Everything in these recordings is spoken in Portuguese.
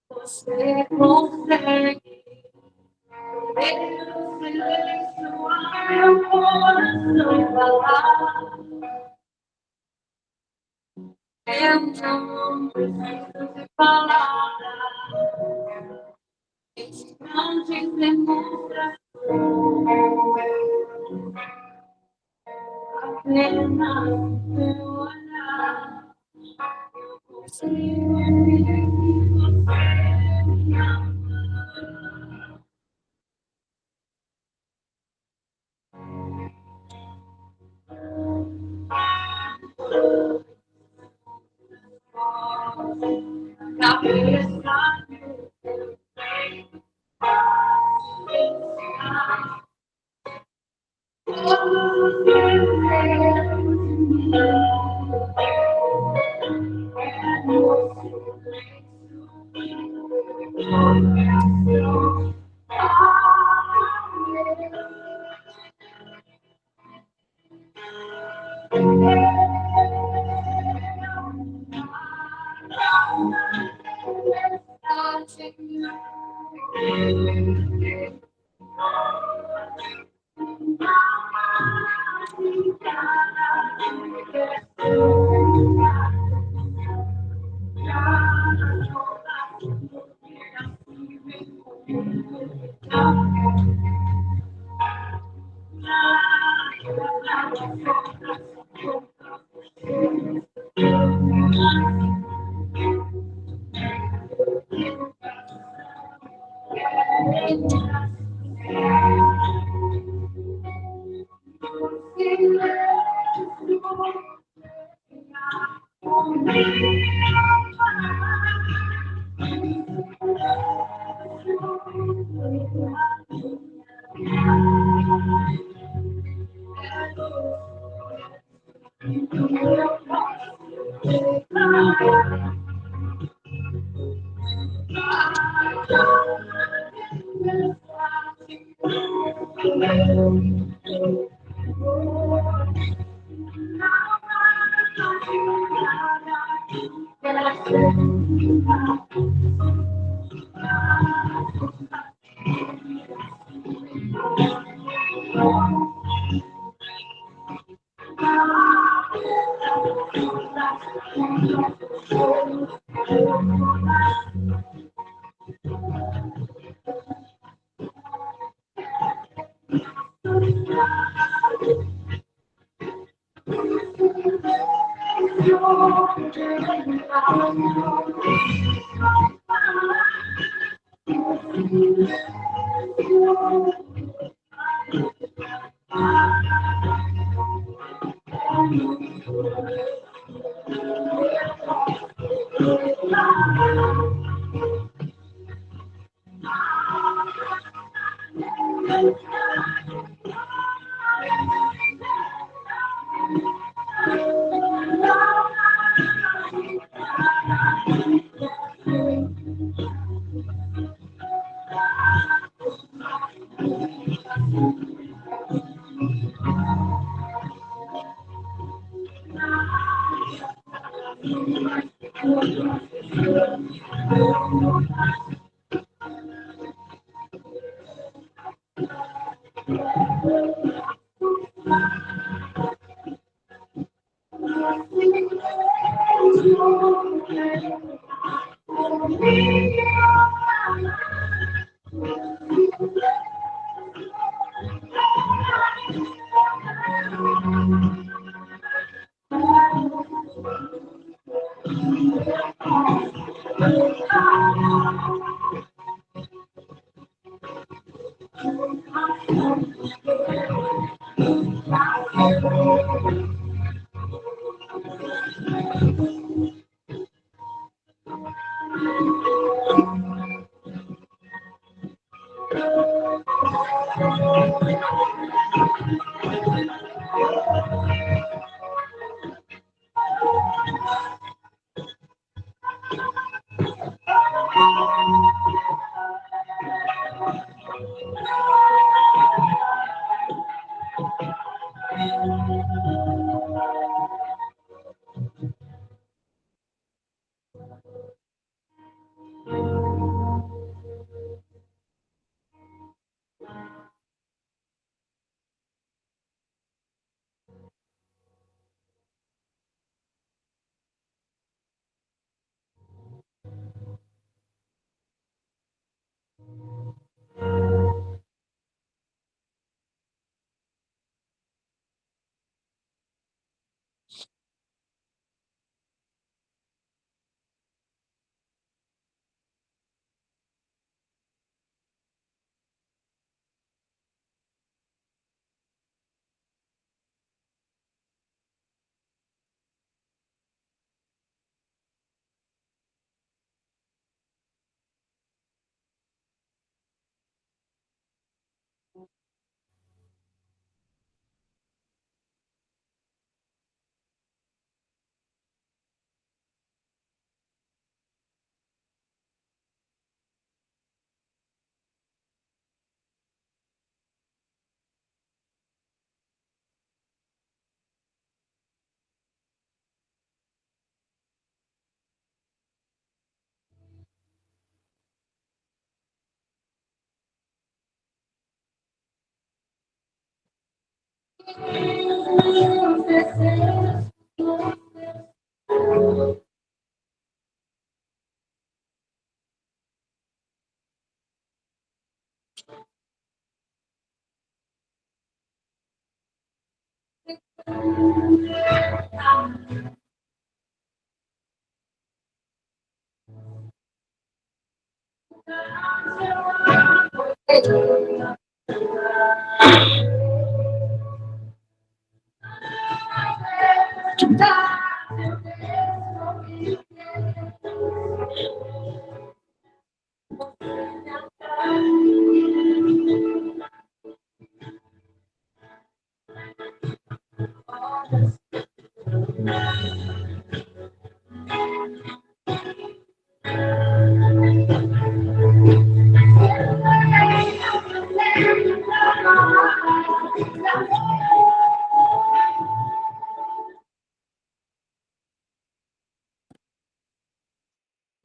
Você consegue silenciar meu coração falar. Eu não preciso de palavras, instantes demonstra apenas seu olhar. Eu consigo ver que você me ama. Cabeça meu peito, silenciar todos os desejos de mim. É no silêncio.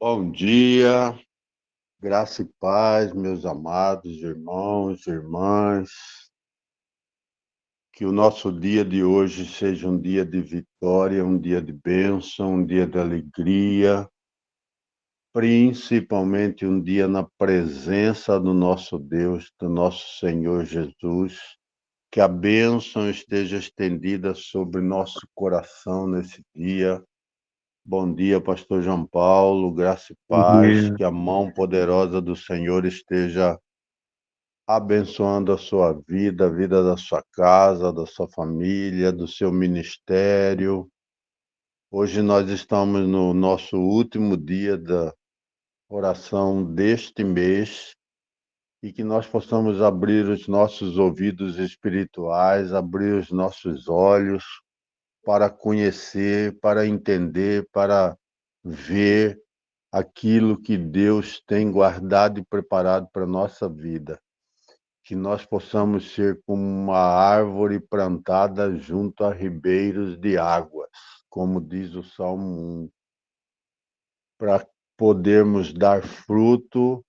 Bom dia, graça e paz, meus amados irmãos e irmãs. Que o nosso dia de hoje seja um dia de vitória, um dia de bênção, um dia de alegria, principalmente um dia na presença do nosso Deus, do nosso Senhor Jesus. Que a bênção esteja estendida sobre nosso coração nesse dia. Bom dia, pastor João Paulo, graça e paz, que a mão poderosa do Senhor esteja abençoando a sua vida, a vida da sua casa, da sua família, do seu ministério. Hoje nós estamos no nosso último dia da oração deste mês e que nós possamos abrir os nossos ouvidos espirituais, abrir os nossos olhos para conhecer, para entender, para ver aquilo que Deus tem guardado e preparado para a nossa vida. Que nós possamos ser como uma árvore plantada junto a ribeiros de águas, como diz o Salmo 1, para podermos dar fruto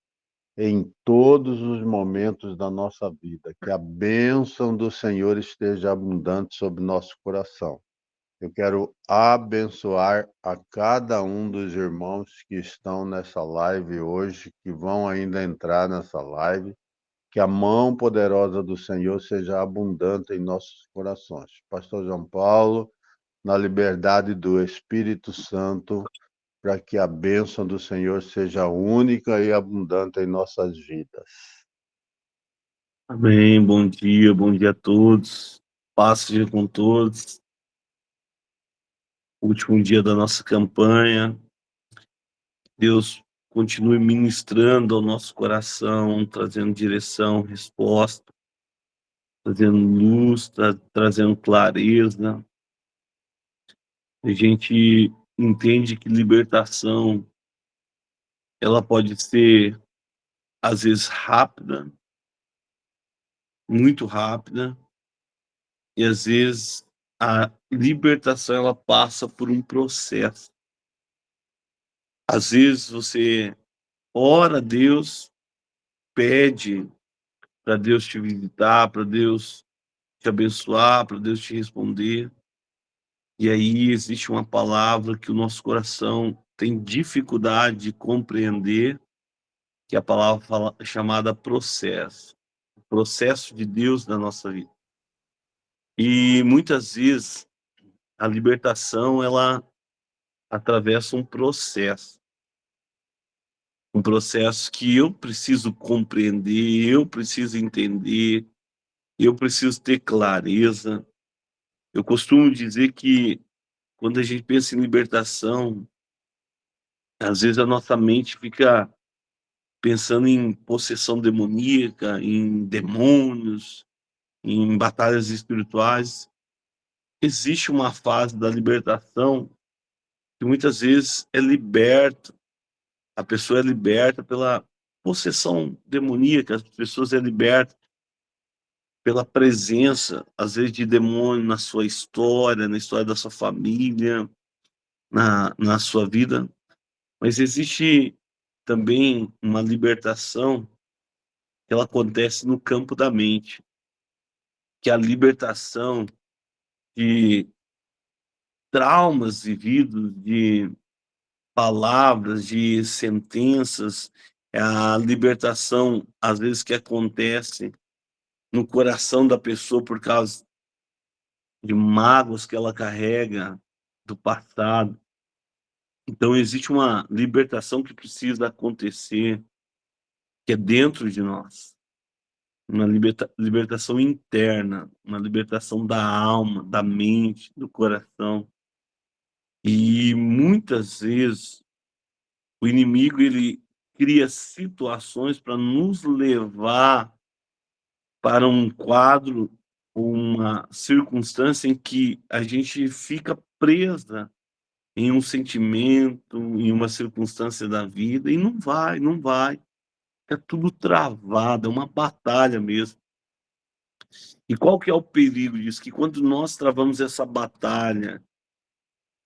em todos os momentos da nossa vida. Que a bênção do Senhor esteja abundante sobre nosso coração. Eu quero abençoar a cada um dos irmãos que estão nessa live hoje, que vão ainda entrar nessa live, que a mão poderosa do Senhor seja abundante em nossos corações. Pastor João Paulo, na liberdade do Espírito Santo, para que a bênção do Senhor seja única e abundante em nossas vidas. Amém, bom dia a todos, paz seja com todos. Último dia da nossa campanha, Deus continue ministrando ao nosso coração, trazendo direção, resposta, trazendo luz, trazendo clareza. A gente entende que libertação, ela pode ser, às vezes, rápida, muito rápida, e às vezes a libertação ela passa por um processo. Às vezes você ora a Deus, pede para Deus te visitar, para Deus te abençoar, para Deus te responder. E aí existe uma palavra que o nosso coração tem dificuldade de compreender, que é a palavra chamada processo. O processo de Deus na nossa vida. E muitas vezes a libertação ela atravessa um processo que eu preciso compreender, eu preciso entender, eu preciso ter clareza. Eu costumo dizer que quando a gente pensa em libertação, às vezes a nossa mente fica pensando em possessão demoníaca, em demônios, em batalhas espirituais. Existe uma fase da libertação que muitas vezes é liberta, a pessoa é liberta pela possessão demoníaca, as pessoas é liberta pela presença, às vezes, de demônio na sua história, na história da sua família, na sua vida. Mas existe também uma libertação que ela acontece no campo da mente, que é a libertação de traumas vividos, de palavras, de sentenças, é a libertação, às vezes, que acontece no coração da pessoa por causa de mágoas que ela carrega do passado. Então, existe uma libertação que precisa acontecer, que é dentro de nós. Uma libertação interna, uma libertação da alma, da mente, do coração. E muitas vezes o inimigo ele cria situações para nos levar para um quadro, uma circunstância em que a gente fica presa em um sentimento, em uma circunstância da vida, e não vai. É tudo travado, é uma batalha mesmo. E qual que é o perigo disso? Que quando nós travamos essa batalha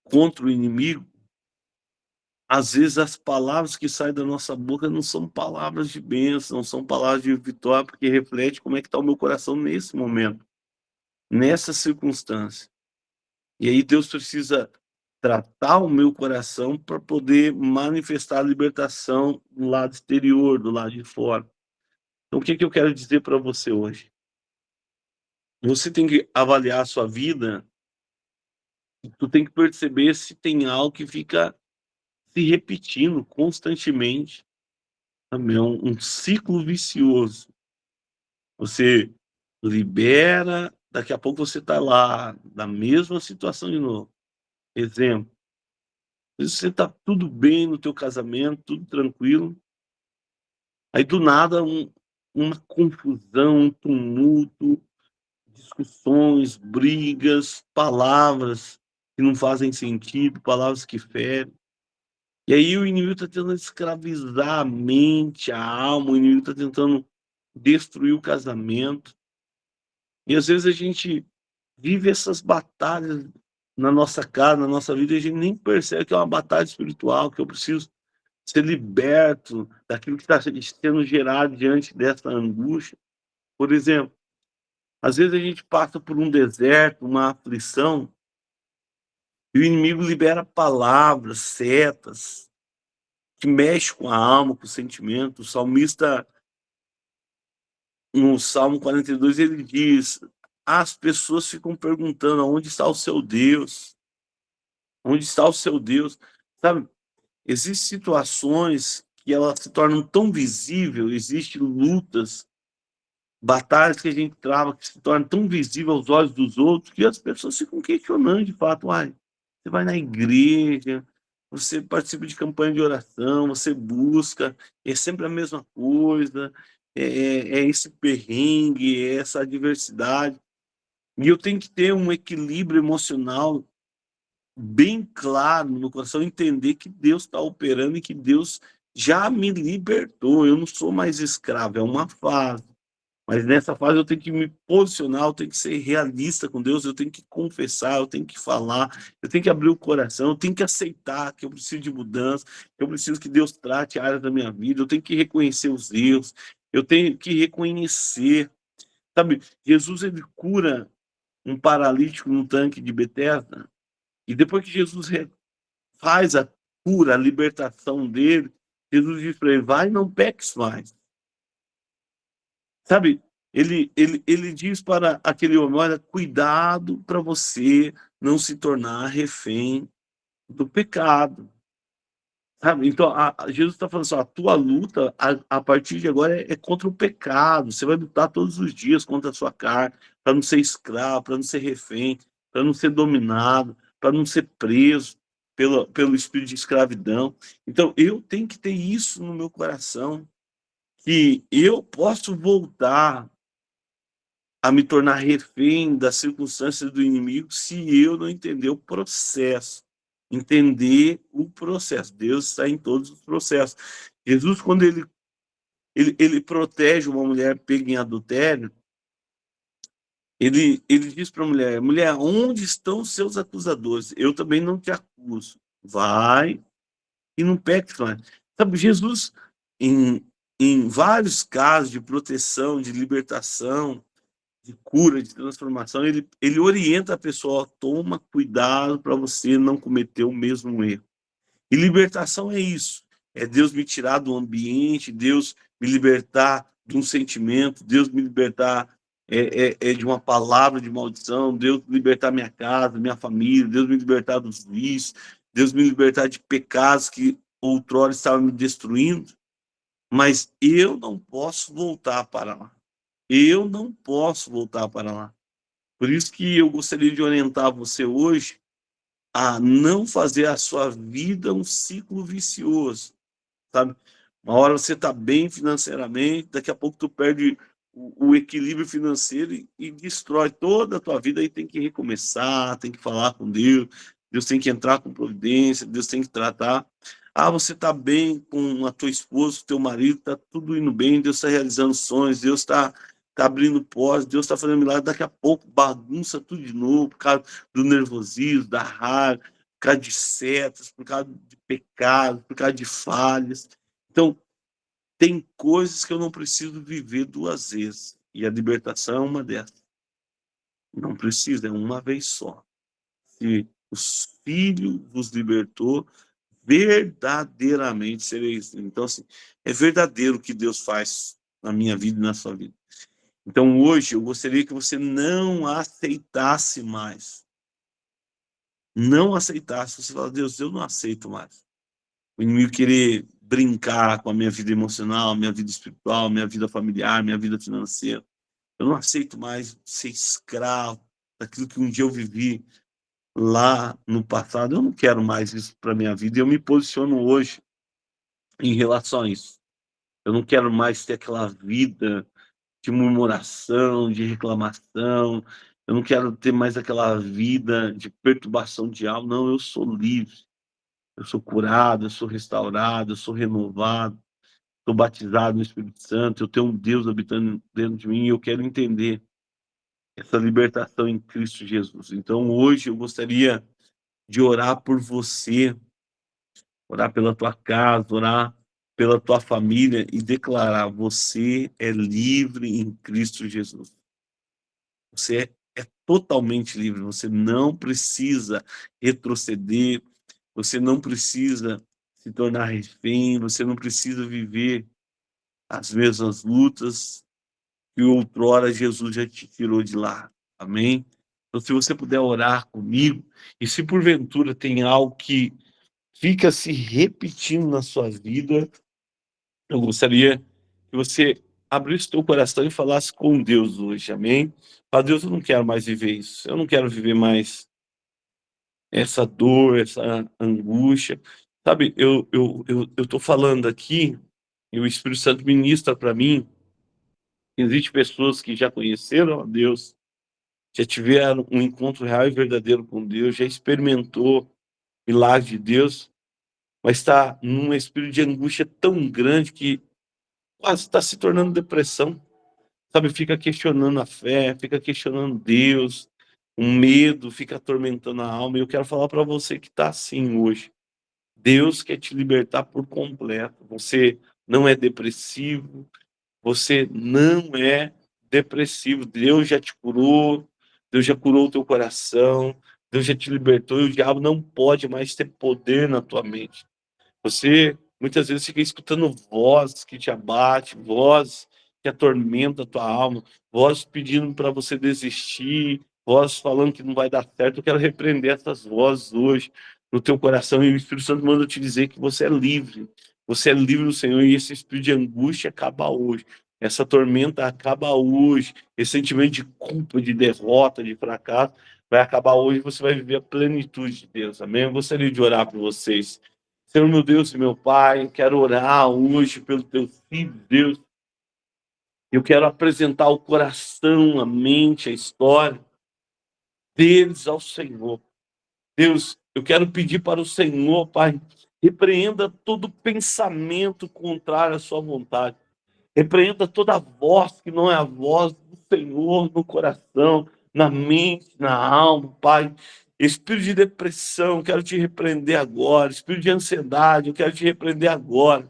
contra o inimigo, às vezes as palavras que saem da nossa boca não são palavras de bênção, não são palavras de vitória, porque reflete como é que está o meu coração nesse momento, nessa circunstância. E aí Deus precisa tratar o meu coração para poder manifestar a libertação do lado exterior, do lado de fora. Então, o que eu quero dizer para você hoje? Você tem que avaliar a sua vida, tu tem que perceber se tem algo que fica se repetindo constantemente. Também é um ciclo vicioso. Você libera, daqui a pouco você está lá, na mesma situação de novo. Exemplo, você está tudo bem no teu casamento, tudo tranquilo, aí do nada uma confusão, um tumulto, discussões, brigas, palavras que não fazem sentido, palavras que ferem. E aí o inimigo está tentando escravizar a mente, a alma, o inimigo está tentando destruir o casamento. E às vezes a gente vive essas batalhas na nossa casa, na nossa vida, e a gente nem percebe que é uma batalha espiritual, que eu preciso ser liberto daquilo que está sendo gerado diante dessa angústia. Por exemplo, às vezes a gente passa por um deserto, uma aflição, e o inimigo libera palavras, setas, que mexe com a alma, com o sentimento. O salmista, no Salmo 42, ele diz: as pessoas ficam perguntando onde está o seu Deus? Onde está o seu Deus? Sabe, existem situações que elas se tornam tão visíveis, existem lutas, batalhas que a gente trava, que se tornam tão visíveis aos olhos dos outros, que as pessoas ficam questionando de fato. Uai, você vai na igreja, você participa de campanha de oração, você busca, é sempre a mesma coisa, é esse perrengue, é essa adversidade. E eu tenho que ter um equilíbrio emocional bem claro no meu coração, entender que Deus está operando e que Deus já me libertou. Eu não sou mais escravo, é uma fase. Mas nessa fase eu tenho que me posicionar, eu tenho que ser realista com Deus, eu tenho que confessar, eu tenho que falar, eu tenho que abrir o coração, eu tenho que aceitar que eu preciso de mudança, que eu preciso que Deus trate áreas da minha vida, eu tenho que reconhecer os erros, eu tenho que reconhecer. Sabe, Jesus ele cura um paralítico num tanque de Betesda, e depois que Jesus faz a cura, a libertação dele, Jesus diz para ele: vai, não peques mais. Sabe, ele diz para aquele homem: olha, cuidado para você não se tornar refém do pecado. Sabe? Então, Jesus está falando assim: ó, a tua luta, a partir de agora, é contra o pecado. Você vai lutar todos os dias contra a sua carne, para não ser escravo, para não ser refém, para não ser dominado, para não ser preso pelo espírito de escravidão. Então, eu tenho que ter isso no meu coração, que eu posso voltar a me tornar refém das circunstâncias do inimigo se eu não entender o processo. Entender o processo. Deus está em todos os processos. Jesus, quando ele protege uma mulher pega em adultério, ele diz para a mulher: mulher, onde estão os seus acusadores? Eu também não te acuso. Vai e não peques mais. Sabe, Jesus, em vários casos de proteção, de libertação, de cura, de transformação, ele orienta a pessoa: toma cuidado para você não cometer o mesmo erro. E libertação é isso, é Deus me tirar do ambiente, Deus me libertar de um sentimento, Deus me libertar de uma palavra de maldição, Deus me libertar minha casa, minha família, Deus me libertar dos vícios, Deus me libertar de pecados que outrora estavam me destruindo, mas eu não posso voltar para lá. Eu não posso voltar para lá. Por isso que eu gostaria de orientar você hoje a não fazer a sua vida um ciclo vicioso, sabe? Uma hora você está bem financeiramente, daqui a pouco tu perde o equilíbrio financeiro e destrói toda a tua vida. Aí tem que recomeçar, tem que falar com Deus, Deus tem que entrar com providência, Deus tem que tratar. Você está bem com a tua esposa, o teu marido, está tudo indo bem, Deus está realizando sonhos, Deus está abrindo portas, Deus está fazendo milagre, daqui a pouco bagunça tudo de novo, por causa do nervosismo, da raiva, por causa de setas, por causa de pecados, por causa de falhas. Então, tem coisas que eu não preciso viver duas vezes, e a libertação é uma dessas. Não precisa, é uma vez só. Se o Filho vos libertou, verdadeiramente sereis. Então, assim, é verdadeiro o que Deus faz na minha vida e na sua vida. Então, hoje, eu gostaria que você não aceitasse mais. Não aceitasse. Você fala: Deus, eu não aceito mais. O inimigo querer brincar com a minha vida emocional, minha vida espiritual, minha vida familiar, minha vida financeira. Eu não aceito mais ser escravo daquilo que um dia eu vivi lá no passado. Eu não quero mais isso para minha vida. E eu me posiciono hoje em relação a isso. Eu não quero mais ter aquela vida de murmuração, de reclamação. Eu não quero ter mais aquela vida de perturbação de alma. Não, eu sou livre. Eu sou curado, eu sou restaurado, eu sou renovado, sou batizado no Espírito Santo, eu tenho um Deus habitando dentro de mim e eu quero entender essa libertação em Cristo Jesus. Então, hoje eu gostaria de orar por você, orar pela tua casa, orar pela tua família e declarar: você é livre em Cristo Jesus. Você é totalmente livre, você não precisa retroceder, você não precisa se tornar refém, você não precisa viver as mesmas lutas que outrora Jesus já te tirou de lá. Amém? Então, se você puder orar comigo, e se porventura tem algo que fica se repetindo na sua vida, eu gostaria que você abrisse o teu coração e falasse com Deus hoje, amém? Fala: Deus, eu não quero mais viver isso, eu não quero viver mais essa dor, essa angústia, Sabe, eu tô falando aqui, e o Espírito Santo ministra para mim, existem pessoas que já conheceram a Deus, já tiveram um encontro real e verdadeiro com Deus, já experimentou milagre de Deus, mas está num espírito de angústia tão grande que quase está se tornando depressão, sabe? Fica questionando a fé, fica questionando Deus, um medo fica atormentando a alma. E eu quero falar para você que está assim hoje. Deus quer te libertar por completo. Você não é depressivo, você não é depressivo. Deus já te curou, Deus já curou o teu coração, Deus já te libertou e o diabo não pode mais ter poder na tua mente. Você muitas vezes fica escutando vozes que te abate, vozes que atormentam a tua alma, vozes pedindo para você desistir, vozes falando que não vai dar certo. Eu quero repreender essas vozes hoje no teu coração e o Espírito Santo manda te dizer que você é livre. Você é livre do Senhor e esse espírito de angústia acaba hoje. Essa tormenta acaba hoje. Esse sentimento de culpa, de derrota, de fracasso vai acabar hoje. Você vai viver a plenitude de Deus. Amém? Eu gostaria de orar por vocês. Senhor, meu Deus e meu Pai, quero orar hoje pelo teu filho, Deus. Eu quero apresentar o coração, a mente, a história deles ao Senhor. Deus, eu quero pedir para o Senhor, Pai, repreenda todo pensamento contrário à sua vontade. Repreenda toda voz que não é a voz do Senhor no coração, na mente, na alma, Pai. Espírito de depressão, eu quero te repreender agora. Espírito de ansiedade, eu quero te repreender agora.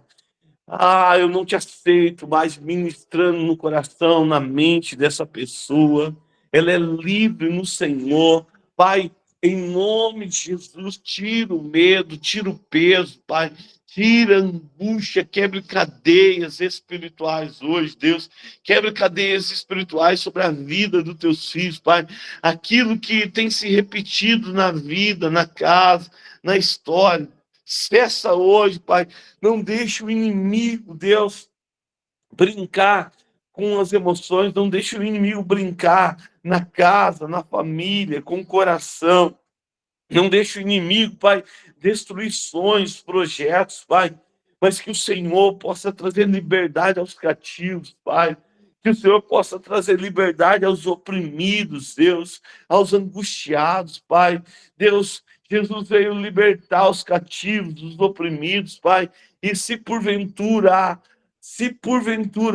Ah, eu não te aceito mais ministrando no coração, na mente dessa pessoa. Ela é livre no Senhor. Pai, em nome de Jesus, tira o medo, tira o peso, Pai. Tira a angústia, quebre cadeias espirituais hoje, Deus. Quebre cadeias espirituais sobre a vida dos teus filhos, Pai. Aquilo que tem se repetido na vida, na casa, na história. Cessa hoje, Pai. Não deixe o inimigo, Deus, brincar com as emoções. Não deixe o inimigo brincar na casa, na família, com o coração. Não deixe o inimigo, Pai, destruir sonhos, projetos, Pai. Mas que o Senhor possa trazer liberdade aos cativos, Pai. Que o Senhor possa trazer liberdade aos oprimidos, Deus, aos angustiados, Pai. Deus, Jesus veio libertar os cativos, os oprimidos, Pai. E se porventura,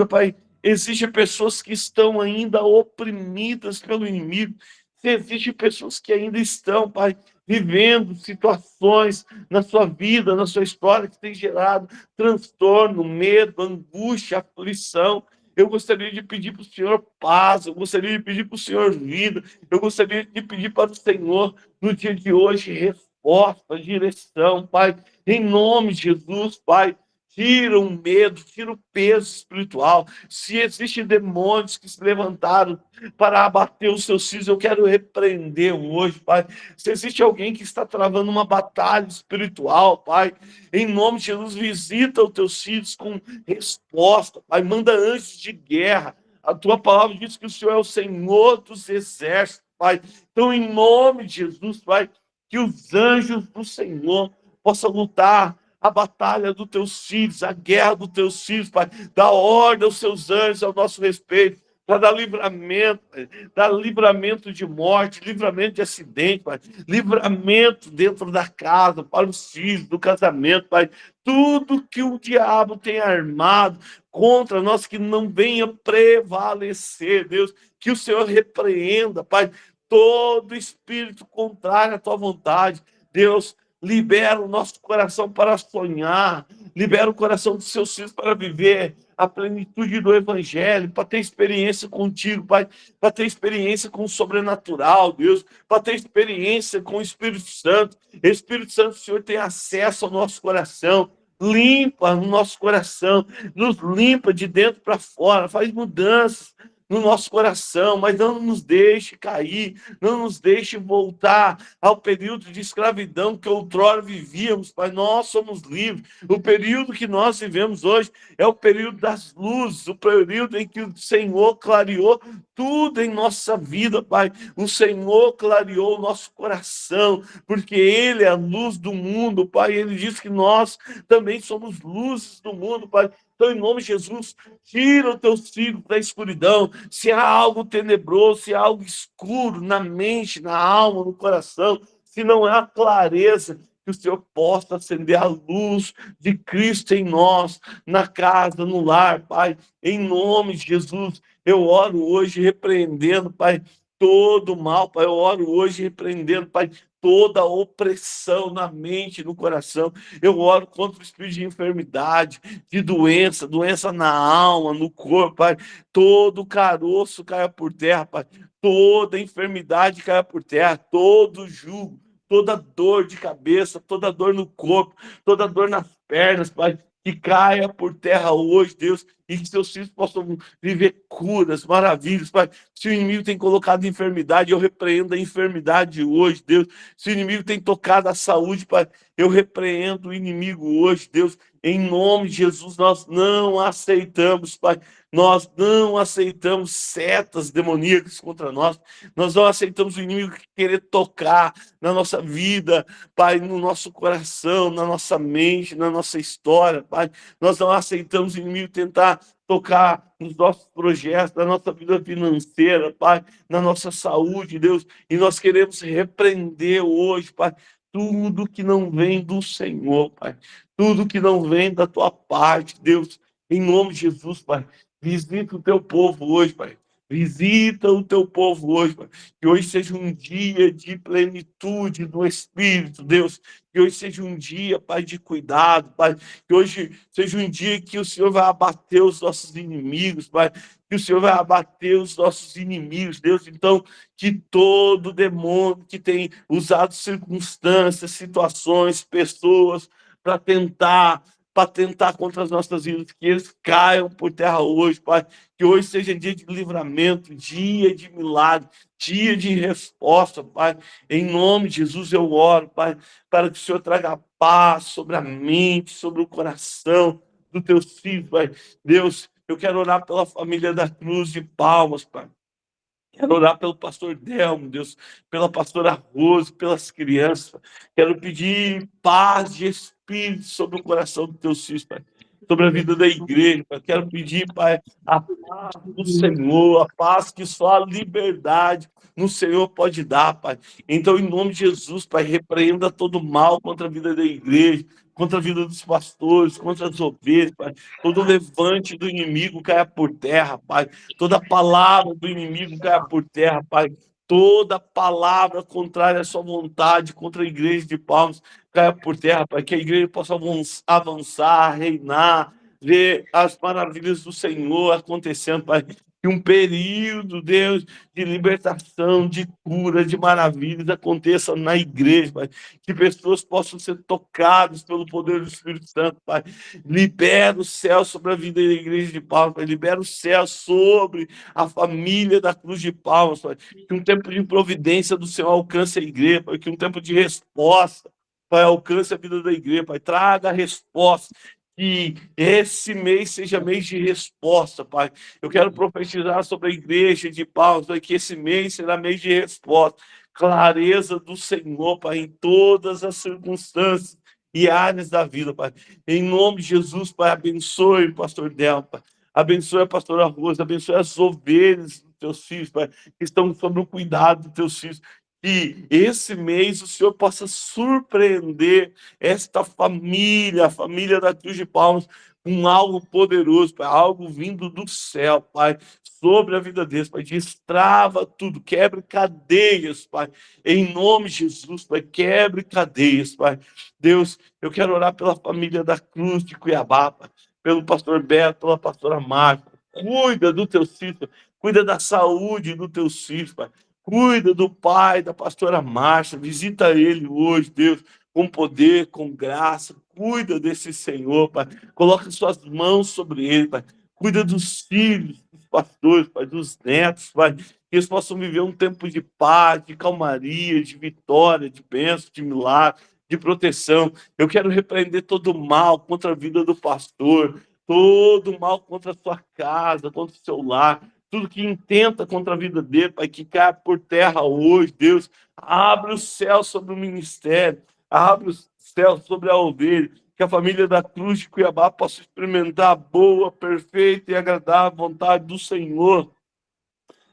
Pai, existem pessoas que estão ainda oprimidas pelo inimigo, se existem pessoas que ainda estão, Pai, vivendo situações na sua vida, na sua história, que tem gerado transtorno, medo, angústia, aflição. Eu gostaria de pedir para o Senhor paz, eu gostaria de pedir para o Senhor vida, eu gostaria de pedir para o Senhor, no dia de hoje, resposta, direção, Pai, em nome de Jesus, Pai. Tira o medo, tira o peso espiritual. Se existem demônios que se levantaram para abater os seus filhos, eu quero repreender hoje, Pai. Se existe alguém que está travando uma batalha espiritual, Pai, em nome de Jesus, visita os teus filhos com resposta, Pai. Manda anjos de guerra. A tua palavra diz que o Senhor é o Senhor dos exércitos, Pai. Então, em nome de Jesus, Pai, que os anjos do Senhor possam lutar a batalha dos teus filhos, a guerra dos teus filhos, Pai. Dá ordem aos seus anjos ao nosso respeito, para dar livramento, Pai. Dar livramento de morte, livramento de acidente, Pai. Livramento dentro da casa, para os filhos, do casamento, Pai. Tudo que o diabo tem armado contra nós, que não venha prevalecer, Deus. Que o Senhor repreenda, Pai, todo espírito contrário à tua vontade, Deus. Libera o nosso coração para sonhar, libera o coração dos seus filhos para viver a plenitude do Evangelho, para ter experiência contigo, Pai, para ter experiência com o sobrenatural, Deus, para ter experiência com o Espírito Santo. Espírito Santo, o Senhor tem acesso ao nosso coração, limpa o nosso coração, nos limpa de dentro para fora, faz mudanças, no nosso coração, mas não nos deixe cair, não nos deixe voltar ao período de escravidão que outrora vivíamos, Pai. Nós somos livres. O período que nós vivemos hoje é o período das luzes, o período em que o Senhor clareou tudo em nossa vida, Pai. O Senhor clareou o nosso coração, porque Ele é a luz do mundo, Pai. Ele diz que nós também somos luzes do mundo, Pai. Então, em nome de Jesus, tira os teus filhos da escuridão. Se há algo tenebroso, se há algo escuro na mente, na alma, no coração, se não há clareza, que o Senhor possa acender a luz de Cristo em nós, na casa, no lar, Pai. Em nome de Jesus, eu oro hoje repreendendo, Pai, todo mal, Pai. Eu oro hoje repreendendo, Pai, toda opressão na mente, no coração. Eu oro contra o espírito de enfermidade, de doença, doença na alma, no corpo, Pai. Todo caroço caia por terra, Pai. Toda enfermidade caia por terra, todo jugo, toda dor de cabeça, toda dor no corpo, toda dor nas pernas, Pai, que caia por terra hoje, Deus, e que seus filhos possam viver curas, maravilhas, Pai. Se o inimigo tem colocado enfermidade, eu repreendo a enfermidade hoje, Deus. Se o inimigo tem tocado a saúde, Pai, eu repreendo o inimigo hoje, Deus. Em nome de Jesus, nós não aceitamos, Pai. Nós não aceitamos setas demoníacas contra nós. Nós não aceitamos o inimigo querer tocar na nossa vida, Pai, no nosso coração, na nossa mente, na nossa história, Pai. Nós não aceitamos o inimigo tentar tocar nos nossos projetos, na nossa vida financeira, Pai, na nossa saúde, Deus. E nós queremos repreender hoje, Pai, tudo que não vem do Senhor, Pai. Tudo que não vem da tua parte, Deus. Em nome de Jesus, Pai. Visita o teu povo hoje, Pai. Visita o teu povo hoje, Pai. Que hoje seja um dia de plenitude do Espírito, Deus. Que hoje seja um dia, Pai, de cuidado, Pai. Que hoje seja um dia que o Senhor vai abater os nossos inimigos, Pai. Que o Senhor vai abater os nossos inimigos, Deus. Então, que todo demônio que tem usado circunstâncias, situações, pessoas para tentar contra as nossas vidas, que eles caiam por terra hoje, Pai. Que hoje seja dia de livramento, dia de milagre, dia de resposta, Pai. Em nome de Jesus eu oro, Pai, para que o Senhor traga paz sobre a mente, sobre o coração dos teus filhos, Pai. Deus, eu quero orar pela família da Cruz de Palmas, Pai. Quero orar pelo pastor Delmo, Deus, pela pastora Rose, pelas crianças. Quero pedir paz de espírito sobre o coração dos teus filhos, Pai. Sobre a vida da igreja, Pai. Quero pedir, Pai, a paz do Senhor, a paz que só a liberdade no Senhor pode dar, Pai. Então, em nome de Jesus, Pai, repreenda todo mal contra a vida da igreja, contra a vida dos pastores, contra as ovelhas, Pai. Todo levante do inimigo caia por terra, Pai. Toda palavra do inimigo caia por terra, Pai. Toda palavra contrária à sua vontade contra a igreja de Palmas caia por terra, Pai. Que a igreja possa avançar, reinar, ver as maravilhas do Senhor acontecendo, Pai. Que um período, Deus, de libertação, de cura, de maravilhas aconteça na igreja, Pai. Que pessoas possam ser tocadas pelo poder do Espírito Santo, Pai. Libera o céu sobre a vida da igreja de Palmas, Pai. Libera o céu sobre a família da Cruz de Palmas, Pai. Que um tempo de providência do Senhor alcance a igreja, Pai. Que um tempo de resposta, Pai, alcance a vida da igreja, Pai. Traga a resposta. Que esse mês seja mês de resposta, Pai. Eu quero profetizar sobre a igreja de Palmas, Pai, que esse mês será mês de resposta. Clareza do Senhor, Pai, em todas as circunstâncias e áreas da vida, Pai. Em nome de Jesus, Pai, abençoe o pastor Del, Pai. Abençoe a pastora Rosa, abençoe as ovelhas dos teus filhos, Pai, que estão sob o cuidado dos teus filhos. Que esse mês o Senhor possa surpreender esta família, a família da Cruz de Palmas, com algo poderoso, Pai, algo vindo do céu, Pai, sobre a vida deles, Pai. Destrava tudo, quebre cadeias, Pai, em nome de Jesus, Pai, quebre cadeias, Pai. Deus, eu quero orar pela família da Cruz de Cuiabá, Pai, pelo pastor Beto, pela pastora Marco. Cuida do teu filho, cuida da saúde do teu filho, Pai. Cuida do pai, da pastora Márcia, visita ele hoje, Deus, com poder, com graça. Cuida desse Senhor, Pai. Coloca suas mãos sobre ele, Pai. Cuida dos filhos, dos pastores, Pai, dos netos, Pai, que eles possam viver um tempo de paz, de calmaria, de vitória, de bênção, de milagre, de proteção. Eu quero repreender todo o mal contra a vida do pastor, todo o mal contra a sua casa, contra o seu lar, tudo que intenta contra a vida dele, Pai, que cai por terra hoje, Deus. Abre o céu sobre o ministério, abre o céu sobre a ovelha, que a família da Cruz de Cuiabá possa experimentar a boa, perfeita e agradável vontade do Senhor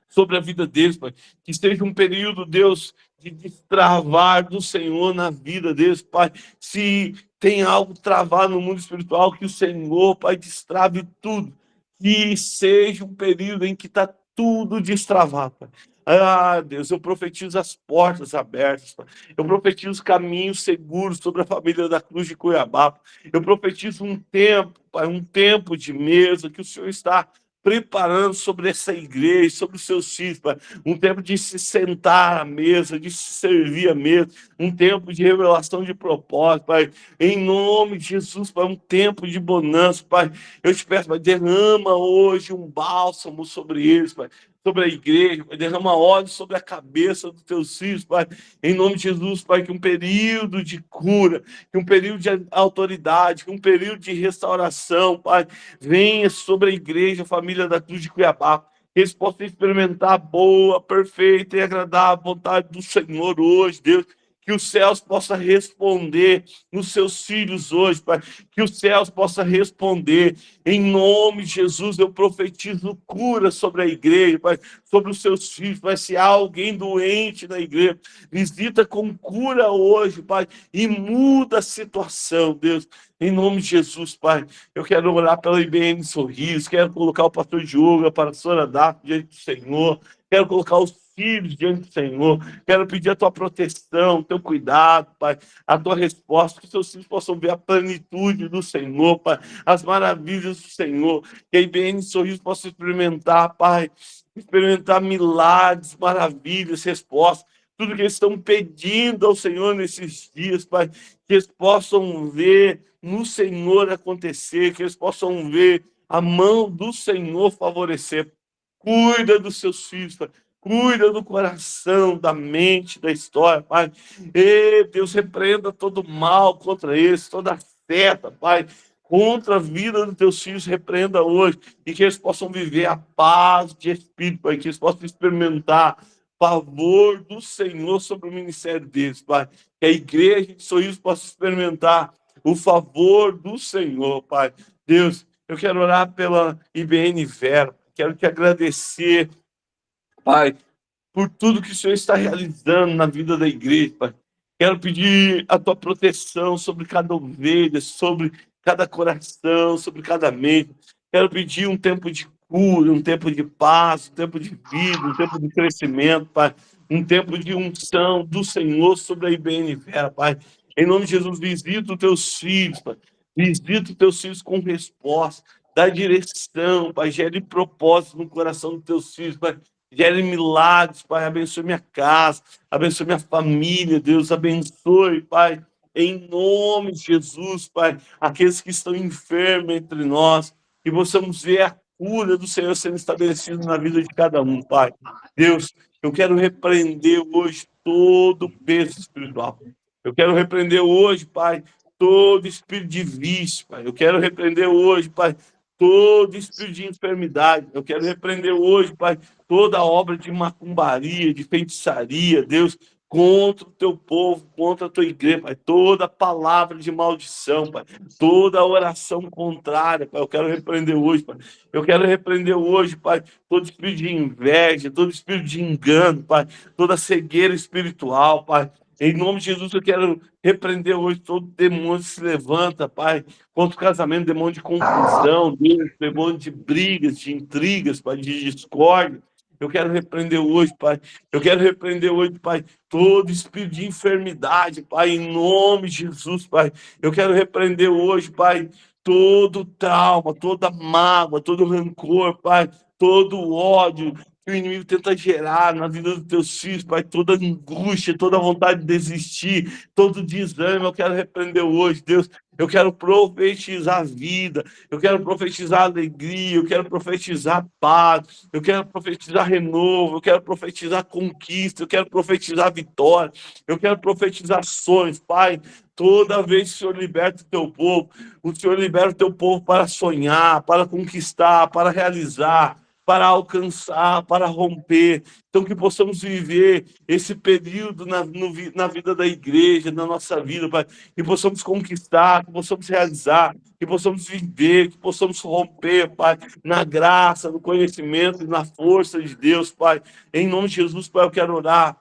sobre a vida deles, Pai. Que seja um período, Deus, de destravar do Senhor na vida deles, Pai. Se tem algo travado no mundo espiritual, que o Senhor, Pai, destrave tudo. Que seja um período em que está tudo destravado, Pai. Ah, Deus, eu profetizo as portas abertas, Pai. Eu profetizo caminhos seguros sobre a família da Cruz de Cuiabá. Eu profetizo um tempo, Pai, um tempo de mesa que o Senhor está preparando sobre essa igreja, sobre os seus filhos, Pai. Um tempo de se sentar à mesa, de se servir à mesa, um tempo de revelação de propósito, Pai. Em nome de Jesus, Pai, um tempo de bonança, Pai. Eu te peço, Pai, derrama hoje um bálsamo sobre eles, Pai. Sobre a igreja, Pai, derrama óleo sobre a cabeça dos teus filhos, Pai, em nome de Jesus, Pai, que um período de cura, que um período de autoridade, que um período de restauração, Pai, venha sobre a igreja, a família da Cruz de Cuiabá, que eles possam experimentar a boa, perfeita e agradável vontade do Senhor hoje, Deus, que os céus possam responder nos seus filhos hoje, Pai, que os céus possam responder, em nome de Jesus, eu profetizo cura sobre a igreja, Pai, sobre os seus filhos, Pai, se há alguém doente na igreja, visita com cura hoje, Pai, e muda a situação, Deus, em nome de Jesus, Pai. Eu quero orar pela IBN Sorriso, quero colocar o pastor Diogo, a pastora Dafne diante do Senhor, quero colocar os filhos diante do Senhor, quero pedir a tua proteção, o teu cuidado, Pai, a tua resposta, que os seus filhos possam ver a plenitude do Senhor, Pai, as maravilhas do Senhor, que a IBN Sorriso possa experimentar, Pai, experimentar milagres, maravilhas, respostas, tudo que eles estão pedindo ao Senhor nesses dias, Pai, que eles possam ver no Senhor acontecer, que eles possam ver a mão do Senhor favorecer. Cuida dos seus filhos, Pai. Cuida do coração, da mente, da história, Pai. E Deus, repreenda todo mal contra eles, toda seta, Pai, contra a vida dos teus filhos, repreenda hoje, e que eles possam viver a paz de espírito, Pai, que eles possam experimentar favor do Senhor sobre o ministério deles, Pai. Que a igreja de Sorriso possa experimentar o favor do Senhor, Pai. Deus, eu quero orar pela IBN Vera, quero te agradecer, Pai, por tudo que o Senhor está realizando na vida da igreja, Pai. Quero pedir a tua proteção sobre cada ovelha, sobre cada coração, sobre cada mente. Quero pedir um tempo de cura, um tempo de paz, um tempo de vida, um tempo de crescimento, Pai. Um tempo de unção do Senhor sobre a IBN Vera, Pai. Em nome de Jesus, visita os teus filhos, Pai. Visita os teus filhos com resposta. Dá direção, Pai. Gere propósito no coração dos teus filhos, Pai. Gere milagres, Pai. Abençoe minha casa, abençoe minha família, Deus. Abençoe, Pai. Em nome de Jesus, Pai. Aqueles que estão enfermos entre nós, que possamos ver a cura do Senhor sendo estabelecida na vida de cada um, Pai. Deus, eu quero repreender hoje todo o peso espiritual. Eu quero repreender hoje, Pai, todo espírito de vício, Pai. Eu quero repreender hoje, Pai, todo espírito de enfermidade. Eu quero repreender hoje, Pai, toda obra de macumbaria, de feitiçaria, Deus, contra o teu povo, contra a tua igreja, Pai. Toda palavra de maldição, Pai. Toda oração contrária, Pai. Eu quero repreender hoje, Pai. Eu quero repreender hoje, Pai, todo espírito de inveja, todo espírito de engano, Pai. Toda cegueira espiritual, Pai. Em nome de Jesus, eu quero repreender hoje todo demônio que se levanta, Pai, contra o casamento, demônio de confusão, Deus, demônio de brigas, de intrigas, Pai, de discórdia. Eu quero repreender hoje, Pai. Eu quero repreender hoje, Pai, todo espírito de enfermidade, Pai, em nome de Jesus, Pai. Eu quero repreender hoje, Pai, todo trauma, toda mágoa, todo rancor, Pai, todo ódio, que o inimigo tenta gerar na vida dos teus filhos, Pai, toda angústia, toda vontade de desistir, todo desânimo, eu quero repreender hoje, Deus. Eu quero profetizar vida, eu quero profetizar alegria, eu quero profetizar paz, eu quero profetizar renovo, eu quero profetizar conquista, eu quero profetizar vitória, eu quero profetizar sonhos, Pai. Toda vez que o Senhor liberta o Senhor libera o teu povo para sonhar, para conquistar, para realizar, para alcançar, para romper. Então, que possamos viver esse período na vida da igreja, na nossa vida, Pai. Que possamos conquistar, que possamos realizar, que possamos viver, que possamos romper, Pai, na graça, no conhecimento e na força de Deus, Pai. Em nome de Jesus, Pai, eu quero orar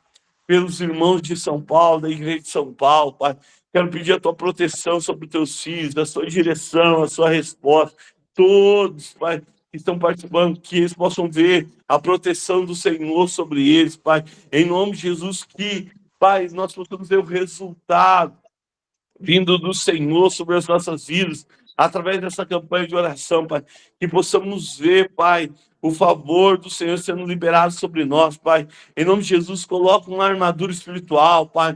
pelos irmãos de São Paulo, da igreja de São Paulo, Pai. Quero pedir a tua proteção sobre os teus filhos, a sua direção, a sua resposta. Todos, Pai, que estão participando, que eles possam ver a proteção do Senhor sobre eles, Pai. Em nome de Jesus, que, Pai, nós possamos ver o resultado vindo do Senhor sobre as nossas vidas, através dessa campanha de oração, Pai. Que possamos ver, Pai, o favor do Senhor sendo liberado sobre nós, Pai. Em nome de Jesus, coloca uma armadura espiritual, Pai,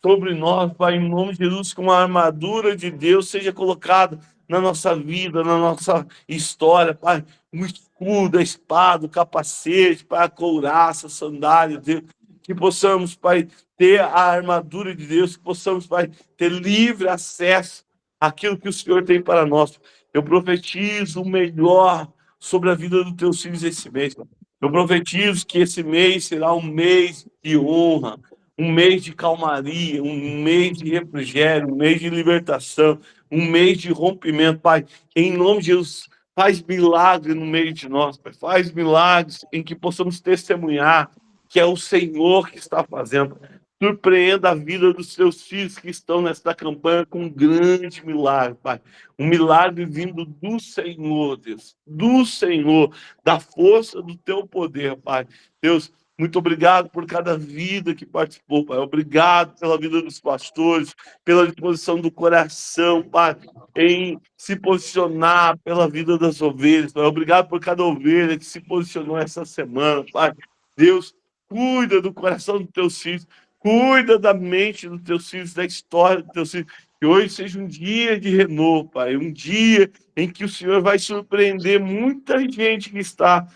sobre nós, Pai, em nome de Jesus, que uma armadura de Deus seja colocada na nossa vida, na nossa história, Pai, um escudo, a espada, o capacete, Pai, a couraça, a sandália, Deus, que possamos, Pai, ter a armadura de Deus, que possamos, Pai, ter livre acesso àquilo que o Senhor tem para nós. Eu profetizo o melhor sobre a vida dos teus filhos esse mês, Pai. Eu profetizo que esse mês será um mês de honra, um mês de calmaria, um mês de refrigério, um mês de libertação, um mês de rompimento, Pai. Em nome de Jesus, faz milagre no meio de nós, Pai. Faz milagres em que possamos testemunhar que é o Senhor que está fazendo. Surpreenda a vida dos seus filhos que estão nesta campanha com um grande milagre, Pai. Um milagre vindo do Senhor, Deus. Do Senhor, da força do teu poder, Pai. Deus, muito obrigado por cada vida que participou, Pai. Obrigado pela vida dos pastores, pela disposição do coração, Pai, em se posicionar pela vida das ovelhas, Pai. Obrigado por cada ovelha que se posicionou essa semana, Pai. Deus, cuida do coração dos teus filhos, cuida da mente dos teus filhos, da história dos teus filhos. Que hoje seja um dia de renovo, Pai. Um dia em que o Senhor vai surpreender muita gente que está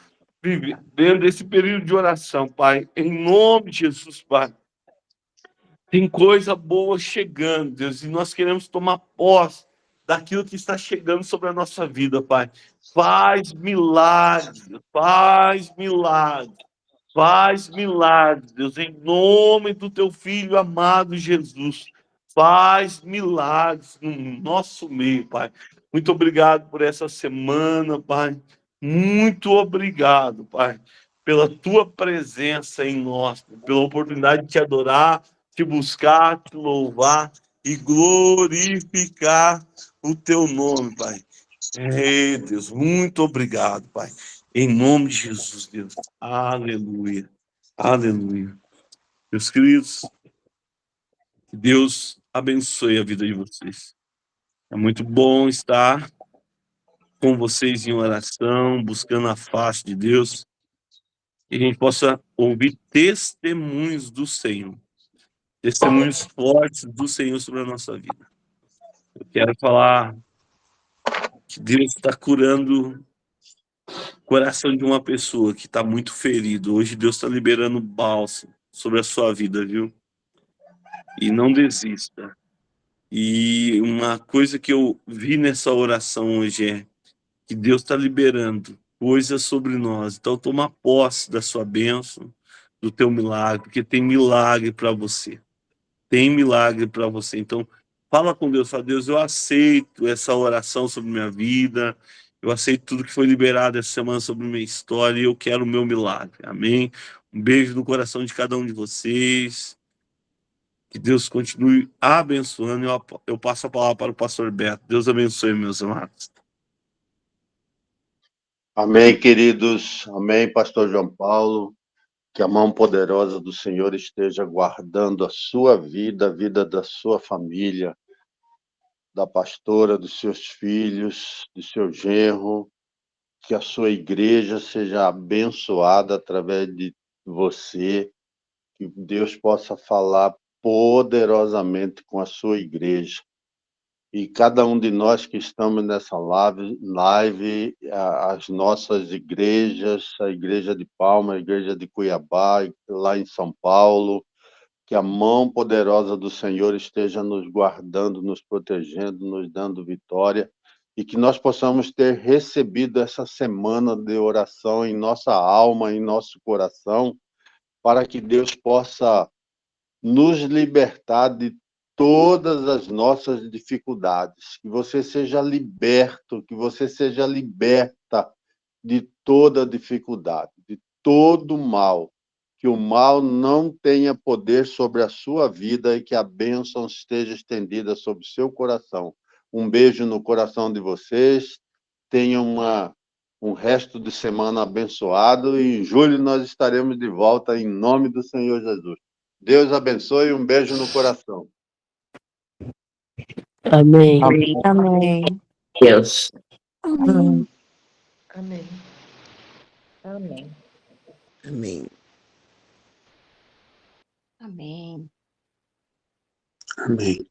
vivendo esse período de oração, Pai. Em nome de Jesus, Pai. Tem coisa boa chegando, Deus, e nós queremos tomar posse daquilo que está chegando sobre a nossa vida, Pai. Faz milagres, faz milagres. Faz milagres, Deus, em nome do teu filho amado Jesus. Faz milagres no nosso meio, Pai. Muito obrigado por essa semana, Pai. Muito obrigado, Pai, pela tua presença em nós, pela oportunidade de te adorar, te buscar, te louvar e glorificar o teu nome, Pai. Deus, muito obrigado, Pai. Em nome de Jesus, Deus. Aleluia. Aleluia. Meus queridos, que Deus abençoe a vida de vocês. É muito bom estar com vocês em oração, buscando a face de Deus, que a gente possa ouvir testemunhos do Senhor, testemunhos fortes do Senhor sobre a nossa vida. Eu quero falar que Deus está curando o coração de uma pessoa que está muito ferido. Hoje Deus está liberando bálsamo sobre a sua vida, viu? E não desista. E uma coisa que eu vi nessa oração hoje é que Deus está liberando coisas sobre nós. Então toma posse da sua bênção, do teu milagre, porque tem milagre para você. Tem milagre para você. Então fala com Deus, fala, Deus, eu aceito essa oração sobre minha vida, eu aceito tudo que foi liberado essa semana sobre minha história e eu quero o meu milagre. Amém? Um beijo no coração de cada um de vocês. Que Deus continue abençoando. Eu passo a palavra para o pastor Beto. Deus abençoe, meus amados. Amém, queridos. Amém, pastor João Paulo. Que a mão poderosa do Senhor esteja guardando a sua vida, a vida da sua família, da pastora, dos seus filhos, do seu genro, que a sua igreja seja abençoada através de você, que Deus possa falar poderosamente com a sua igreja. E cada um de nós que estamos nessa live, as nossas igrejas, a Igreja de Palma, a Igreja de Cuiabá, lá em São Paulo, que a mão poderosa do Senhor esteja nos guardando, nos protegendo, nos dando vitória, e que nós possamos ter recebido essa semana de oração em nossa alma, em nosso coração, para que Deus possa nos libertar de todas as nossas dificuldades, que você seja liberto, que você seja liberta de toda dificuldade, de todo mal, que o mal não tenha poder sobre a sua vida e que a bênção esteja estendida sobre o seu coração. Um beijo no coração de vocês, tenham um resto de semana abençoado e em julho nós estaremos de volta em nome do Senhor Jesus. Deus abençoe e um beijo no coração. Amém. Amém. Deus. Amém. Amém. Amém. Amém. Amém. Amém.